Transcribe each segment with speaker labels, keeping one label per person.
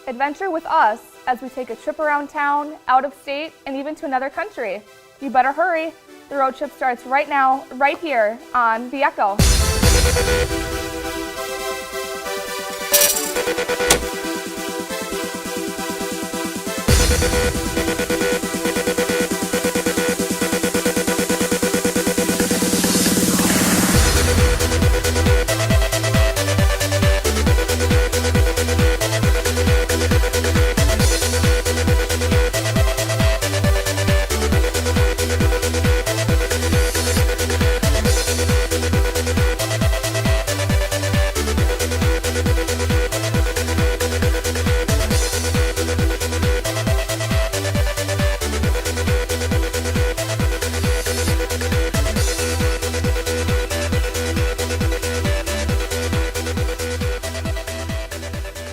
Speaker 1: Adventure with us as we take a trip around town, out of state, and even to another country. You better hurry. The road trip starts right now, right here on The Ekko.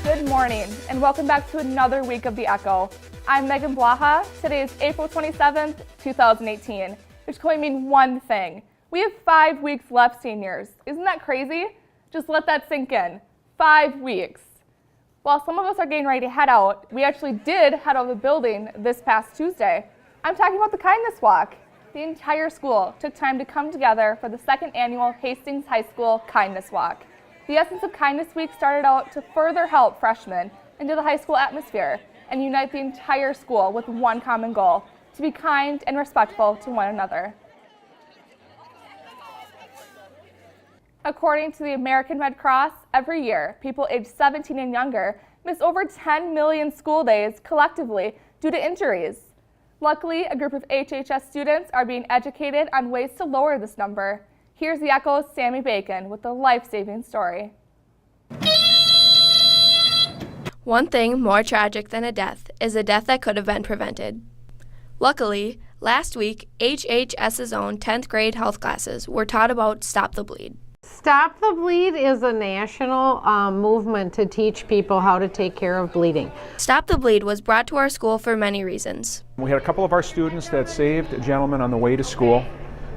Speaker 1: Good morning, and welcome back to another week of The Ekko. I'm Blaha. Today is April 27th, 2018, which can only mean one thing. We have 5 weeks left, seniors. Isn't that crazy? Just let that sink in. 5 weeks. While some of us are getting ready to head out, we actually did head out of the building this past Tuesday. I'm talking about the Kindness Walk. The entire school took time to come together for the second annual Hastings High School Kindness Walk. The essence of Kindness Week started out to further help freshmen into the high school atmosphere and unite the entire school with one common goal: to be kind and respectful to one another. According to the American Red Cross, every year, people aged 17 and younger miss over 10 million school days collectively due to injuries. Luckily, a group of HHS students are being educated on ways to lower this number. Here's The Ekko's Sammy Bacon with the life-saving story.
Speaker 2: One thing more tragic than a death is a death that could have been prevented. Luckily, last week, HHS's own 10th grade health classes were taught about Stop the Bleed.
Speaker 3: Stop the Bleed is a national movement to teach people how to take care of bleeding.
Speaker 2: Stop the Bleed was brought to our school for many reasons.
Speaker 4: We had a couple of our students that saved a gentleman on the way to school,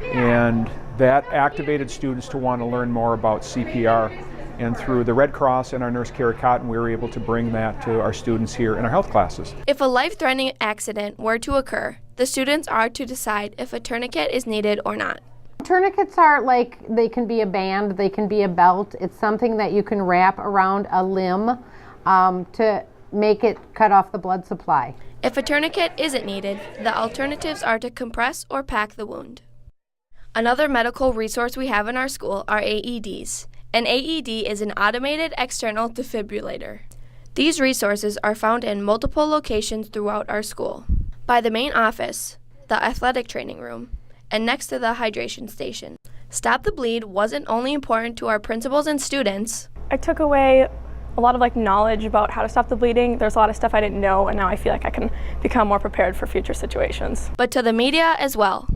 Speaker 4: and that activated students to want to learn more about CPR. And through the Red Cross and our nurse Carrie Cotton, we were able to bring that to our students here in our health classes.
Speaker 2: If a life-threatening accident were to occur, the students are to decide if a tourniquet is needed or not.
Speaker 3: Tourniquets are like, they can be a band, they can be a belt. It's something that you can wrap around a limb to make it cut off the blood supply.
Speaker 2: If a tourniquet isn't needed, the alternatives are to compress or pack the wound. Another medical resource we have in our school are AEDs. An AED is an automated external defibrillator. These resources are found in multiple locations throughout our school. By the main office, the athletic training room, and next to the hydration station. Stop the Bleed wasn't only important to our principals and students.
Speaker 5: I took away a lot of knowledge about how to stop the bleeding. There's a lot of stuff I didn't know, and now I feel like I can become more prepared for future situations.
Speaker 2: But to the media as well.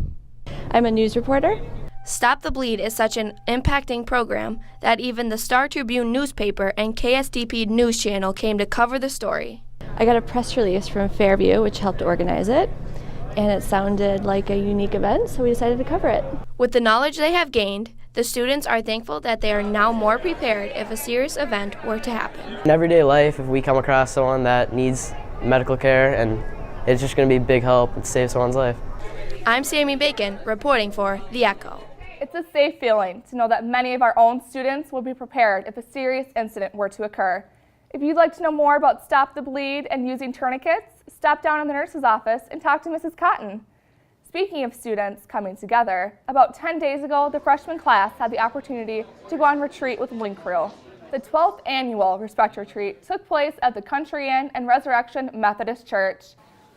Speaker 5: I'm a news reporter.
Speaker 2: Stop the Bleed is such an impacting program that even the Star Tribune newspaper and KSDP News Channel came to cover the story.
Speaker 6: I got a press release from Fairview, which helped organize it, and it sounded like a unique event, so we decided to cover it.
Speaker 2: With the knowledge they have gained, the students are thankful that they are now more prepared if a serious event were to happen.
Speaker 7: In everyday life, if we come across someone that needs medical care, and it's just going to be a big help and save someone's life.
Speaker 2: I'm Sammy Bacon, reporting for The Ekko.
Speaker 1: It's a safe feeling to know that many of our own students will be prepared if a serious incident were to occur. If you'd like to know more about Stop the Bleed and using tourniquets, stop down in the nurse's office and talk to Mrs. Cotton. Speaking of students coming together, about 10 days ago, the freshman class had the opportunity to go on retreat with Link Crew. The 12th annual Respect Retreat took place at the Country Inn and Resurrection Methodist Church.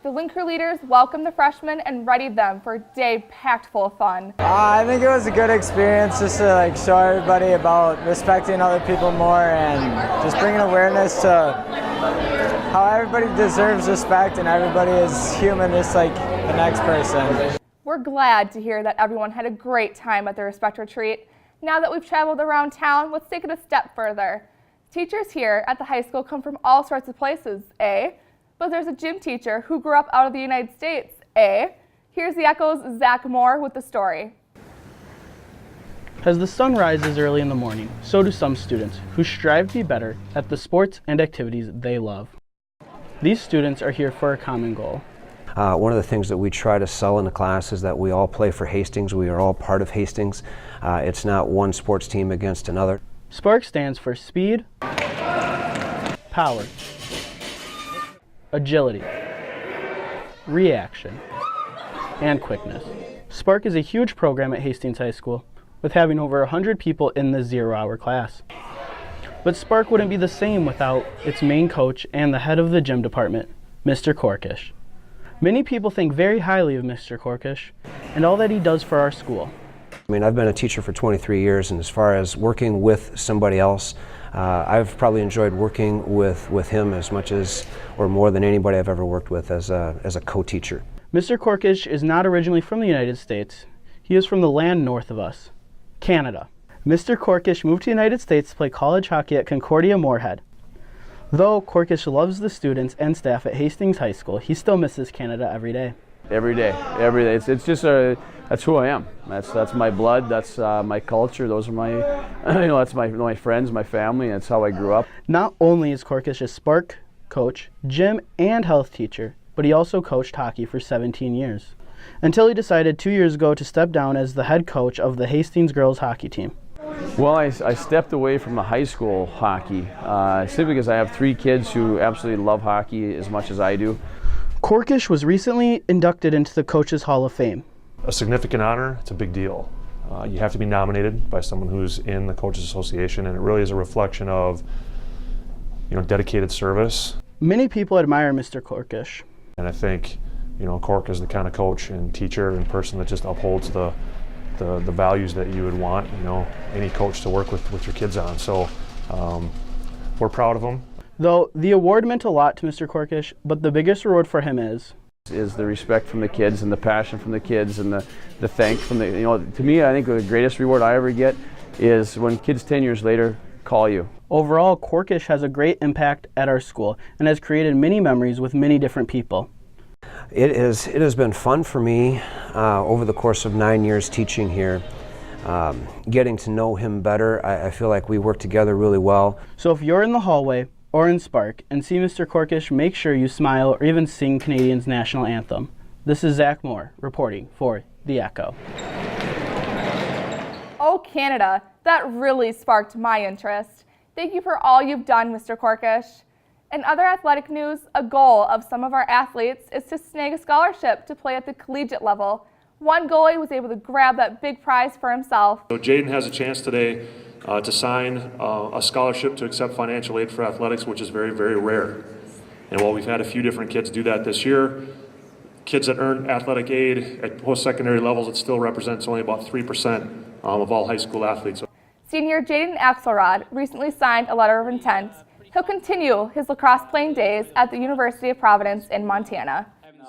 Speaker 1: The Link Crew leaders welcomed the freshmen and readied them for a day packed full of fun.
Speaker 8: I think it was a good experience just to show everybody about respecting other people more and just bringing awareness to how everybody deserves respect and everybody is human just like the next person.
Speaker 1: We're glad to hear that everyone had a great time at the Respect Retreat. Now that we've traveled around town, let's take it a step further. Teachers here at the high school come from all sorts of places, eh? But there's a gym teacher who grew up out of the United States, eh? Here's The Ekko's Zach Moore with the story.
Speaker 9: As the sun rises early in the morning, so do some students who strive to be better at the sports and activities they love. These students are here for a common goal.
Speaker 10: One of the things that we try to sell in the class is that we all play for Hastings. We are all part of Hastings. It's not one sports team against another.
Speaker 9: SPARK stands for speed, power, agility, reaction, and quickness. SPARK is a huge program at Hastings High School, with having over 100 people in the 0-hour class. But SPARK wouldn't be the same without its main coach and the head of the gym department, Mr. Korkish. Many people think very highly of Mr. Korkish and all that he does for our school.
Speaker 10: I mean, I've been a teacher for 23 years, and as far as working with somebody else, I've probably enjoyed working with him as much as, or more than anybody I've ever worked with as a co-teacher.
Speaker 9: Mr. Korkish is not originally from the United States. He is from the land north of us, Canada. Mr. Korkish moved to the United States to play college hockey at Concordia Moorhead. Though Korkish loves the students and staff at Hastings High School, he still misses Canada every day.
Speaker 11: Every day. It's just that's who I am. That's my blood. That's my culture. Those are my, that's my friends, my family. That's how I grew up.
Speaker 9: Not only is Korkish a SPARK coach, gym, and health teacher, but he also coached hockey for 17 years, until he decided 2 years ago to step down as the head coach of the Hastings girls hockey team.
Speaker 11: Well, I stepped away from the high school hockey simply because I have 3 kids who absolutely love hockey as much as I do.
Speaker 9: Korkish was recently inducted into the Coaches Hall of Fame.
Speaker 12: A significant honor. It's a big deal. You have to be nominated by someone who's in the Coaches Association, and it really is a reflection of, dedicated service.
Speaker 9: Many people admire Mr. Korkish.
Speaker 12: And I think, Cork is the kind of coach and teacher and person that just upholds the values that you would want, any coach to work with your kids on. So we're proud of him.
Speaker 9: Though the award meant a lot to Mr. Korkish, but the biggest reward for him is
Speaker 11: the respect from the kids and the passion from the kids and the thanks from the, to me, I think the greatest reward I ever get is when kids 10 years later call you.
Speaker 9: Overall, Korkish has a great impact at our school and has created many memories with many different people.
Speaker 10: It has been fun for me over the course of 9 years teaching here. Getting to know him better, I feel like we work together really well.
Speaker 9: So if you're in the hallway or in SPARK and see Mr. Korkish, make sure you smile or even sing Canadians' national anthem. This is Zach Moore reporting for The Ekko.
Speaker 1: Oh, Canada, that really sparked my interest. Thank you for all you've done, Mr. Korkish. In other athletic news, a goal of some of our athletes is to snag a scholarship to play at the collegiate level. One goalie was able to grab that big prize for himself.
Speaker 13: So Jaden has a chance today to sign a scholarship to accept financial aid for athletics, which is very, very rare. And while we've had a few different kids do that this year, kids that earn athletic aid at post-secondary levels, it still represents only about 3% of all high school athletes.
Speaker 1: Senior Jaden Axelrod recently signed a letter of intent. He'll continue his lacrosse playing days at the University of Providence in Montana.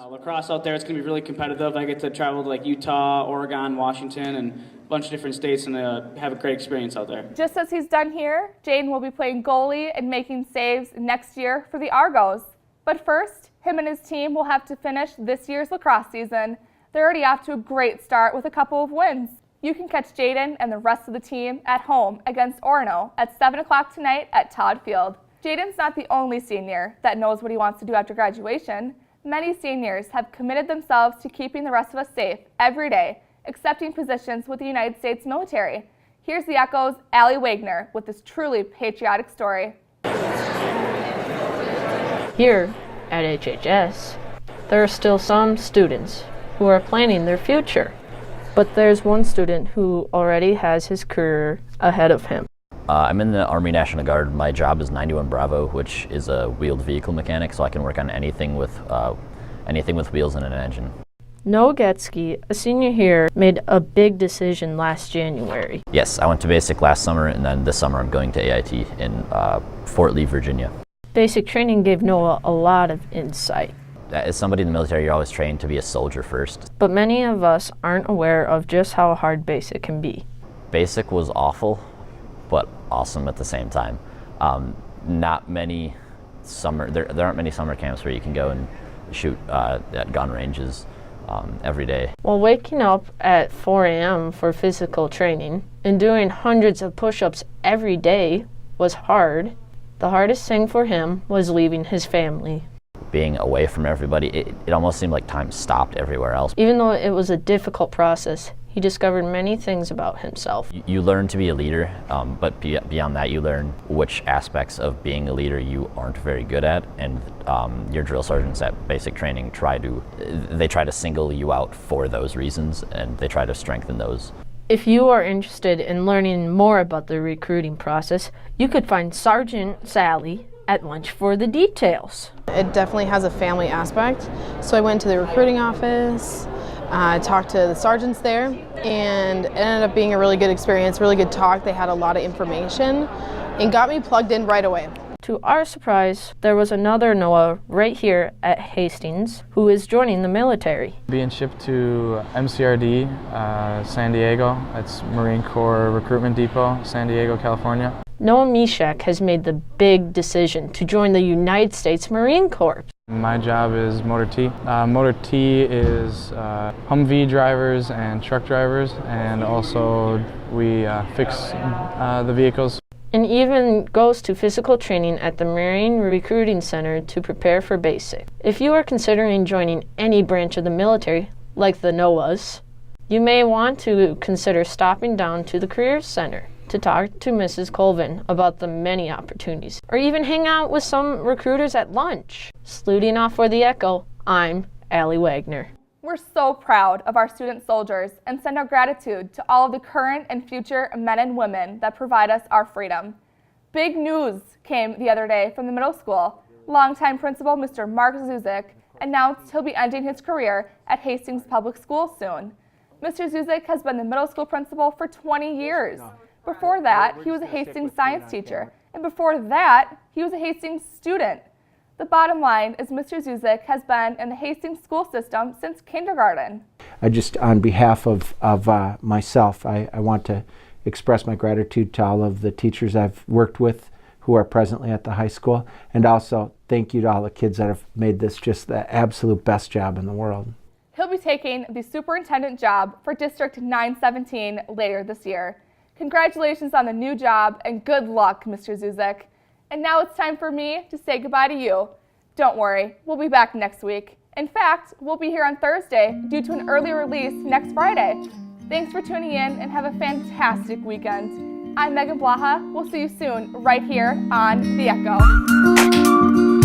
Speaker 14: Lacrosse out there, it's going to be really competitive. I get to travel to Utah, Oregon, Washington, and a bunch of different states and have a great experience out there.
Speaker 1: Just as he's done here, Jaden will be playing goalie and making saves next year for the Argos. But first, him and his team will have to finish this year's lacrosse season. They're already off to a great start with a couple of wins. You can catch Jaden and the rest of the team at home against Orono at 7 o'clock tonight at Todd Field. Jaden's not the only senior that knows what he wants to do after graduation. Many seniors have committed themselves to keeping the rest of us safe every day, accepting positions with the United States military. Here's the Ekko's Allie Wagner with this truly patriotic story.
Speaker 15: Here at HHS, there are still some students who are planning their future, but there's one student who already has his career ahead of him.
Speaker 16: I'm in the Army National Guard. My job is 91 Bravo, which is a wheeled vehicle mechanic, so I can work on anything with wheels and an engine.
Speaker 15: Noah Getsky, a senior here, made a big decision last January.
Speaker 16: Yes, I went to basic last summer, and then this summer I'm going to AIT in Fort Lee, Virginia.
Speaker 15: Basic training gave Noah a lot of insight.
Speaker 16: As somebody in the military, you're always trained to be a soldier first.
Speaker 15: But many of us aren't aware of just how hard basic can be.
Speaker 16: Basic was awful, but awesome at the same time. Not many there aren't many summer camps where you can go and shoot at gun ranges every day.
Speaker 15: Well, waking up at 4 a.m. for physical training and doing hundreds of push-ups every day was hard. The hardest thing for him was leaving his family.
Speaker 16: being away from everybody, it almost seemed like time stopped everywhere else.
Speaker 15: Even though it was a difficult process, he discovered many things about himself.
Speaker 16: You learn to be a leader, but beyond that, you learn which aspects of being a leader you aren't very good at, and your drill sergeants at basic training try to single you out for those reasons, and they try to strengthen those.
Speaker 15: If you are interested in learning more about the recruiting process, you could find Sergeant Sally at lunch for the details.
Speaker 17: It definitely has a family aspect, so I went to the recruiting office, talked to the sergeants there, and it ended up being a really good experience, really good talk. They had a lot of information and got me plugged in right away.
Speaker 15: To our surprise, there was another Noah right here at Hastings who is joining the military.
Speaker 18: Being shipped to MCRD, San Diego. That's Marine Corps Recruitment Depot, San Diego, California.
Speaker 15: Noah Mishak has made the big decision to join the United States Marine Corps.
Speaker 18: My job is Motor T. Motor T is Humvee drivers and truck drivers, and also we fix the vehicles.
Speaker 15: And even goes to physical training at the Marine Recruiting Center to prepare for basic. If you are considering joining any branch of the military, like the Noahs, you may want to consider stopping down to the Careers Center to talk to Mrs. Colvin about the many opportunities, or even hang out with some recruiters at lunch. Saluting off for the Ekko, I'm Allie Wagner.
Speaker 1: We're so proud of our student soldiers and send our gratitude to all of the current and future men and women that provide us our freedom. Big news came the other day from the middle school. Longtime principal Mr. Mark Zuzik announced he'll be ending his career at Hastings Public Schools soon. Mr. Zuzik has been the middle school principal for 20 years. Before that, he was a Hastings science teacher, and before that, he was a Hastings student. The bottom line is Mr. Zuzik has been in the Hastings school system since kindergarten.
Speaker 19: On behalf of myself, I want to express my gratitude to all of the teachers I've worked with who are presently at the high school, and also thank you to all the kids that have made this just the absolute best job in the world.
Speaker 1: He'll be taking the superintendent job for District 917 later this year. Congratulations on the new job and good luck, Mr. Zuzik. And now it's time for me to say goodbye to you. Don't worry, we'll be back next week. In fact, we'll be here on Thursday due to an early release next Friday. Thanks for tuning in and have a fantastic weekend. I'm Megan Blaha. We'll see you soon right here on The Ekko.